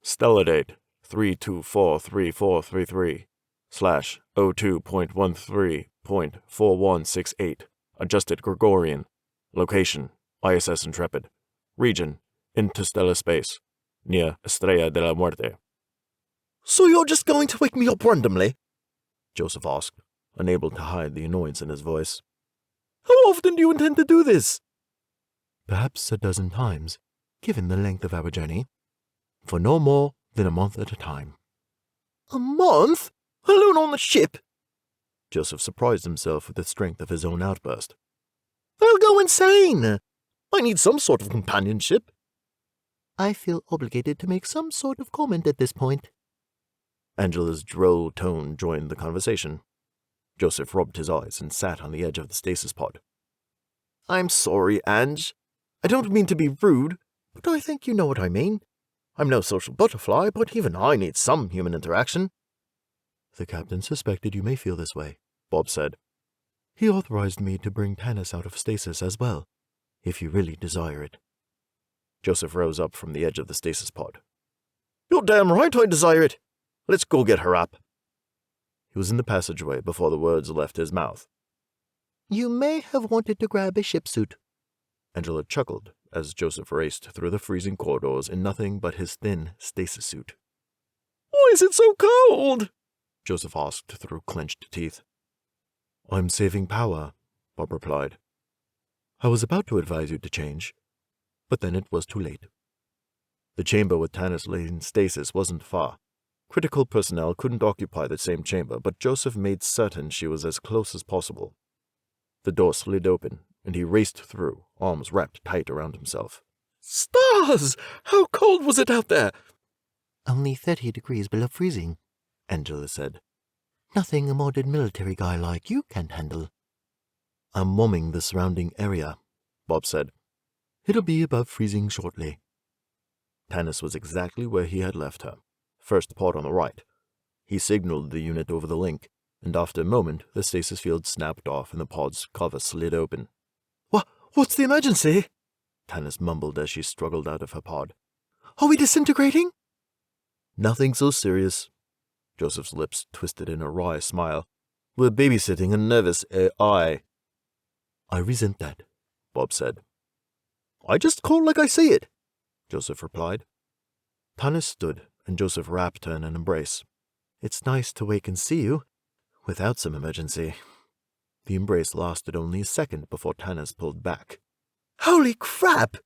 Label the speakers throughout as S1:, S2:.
S1: Stellar date 3243433/02.13.4168. Adjusted Gregorian. Location: ISS Intrepid. Region: interstellar space. Near Estrella de la Muerte.
S2: So you're just going to wake me up randomly?
S1: Joseph asked, unable to hide the annoyance in his voice.
S2: How often do you intend to do this?
S3: Perhaps a dozen times, given the length of our journey. For no more than a month at a time.
S2: A month? Alone on the ship?
S1: Joseph surprised himself with the strength of his own outburst.
S2: I'll go insane. I need some sort of companionship.
S3: I feel obligated to make some sort of comment at this point.
S1: Angela's droll tone joined the conversation. Joseph rubbed his eyes and sat on the edge of the stasis pod.
S2: I'm sorry, Ange. I don't mean to be rude, but I think you know what I mean. I'm no social butterfly, but even I need some human interaction.
S3: The captain suspected you may feel this way,
S1: Bob said.
S3: He authorized me to bring Tanis out of stasis as well, if you really desire it.
S1: Joseph rose up from the edge of the stasis pod.
S2: You're damn right I desire it. Let's go get her up.
S1: He was in the passageway before the words left his mouth.
S3: You may have wanted to grab a ship suit.
S1: Angela chuckled as Joseph raced through the freezing corridors in nothing but his thin stasis suit.
S2: Why is it so cold?
S1: Joseph asked through clenched teeth. I'm saving power, Bob replied. I was about to advise you to change, but then it was too late. The chamber with Tanis lay in stasis wasn't far. Critical personnel couldn't occupy the same chamber, but Joseph made certain she was as close as possible. The door slid open, and he raced through, arms wrapped tight around himself.
S2: Stars! How cold was it out there?
S3: Only 30 degrees below freezing, Angela said. Nothing a modern military guy like you can't handle.
S1: I'm warming the surrounding area, Bob said.
S3: It'll be above freezing shortly.
S1: Tanis was exactly where he had left her, first pod on the right. He signaled the unit over the link, and after a moment the stasis field snapped off and the pod's cover slid open.
S2: What's the emergency?
S1: Tanis mumbled as she struggled out of her pod.
S2: Are we disintegrating?
S1: Nothing so serious. Joseph's lips twisted in a wry smile. We're babysitting a nervous AI.
S3: I resent that,
S1: Bob said.
S2: I just call like I see it,
S1: Joseph replied. Tanis stood, and Joseph wrapped her in an embrace. It's nice to wake and see you, without some emergency. The embrace lasted only a second before Tanis pulled back.
S2: Holy crap!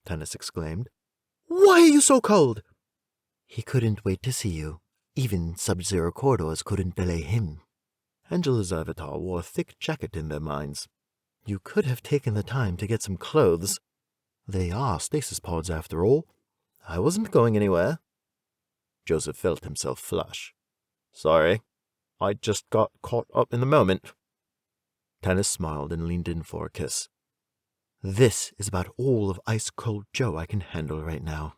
S3: Tanis exclaimed.
S2: Why are you so cold?
S3: He couldn't wait to see you. Even sub-zero corridors couldn't delay him.
S1: Angela's avatar wore a thick jacket in their minds. You could have taken the time to get some clothes. They are stasis pods, after all. I wasn't going anywhere. Joseph felt himself flush. Sorry, I just got caught up in the moment. Tanis smiled and leaned in for a kiss. This is about all of ice-cold Joe I can handle right now.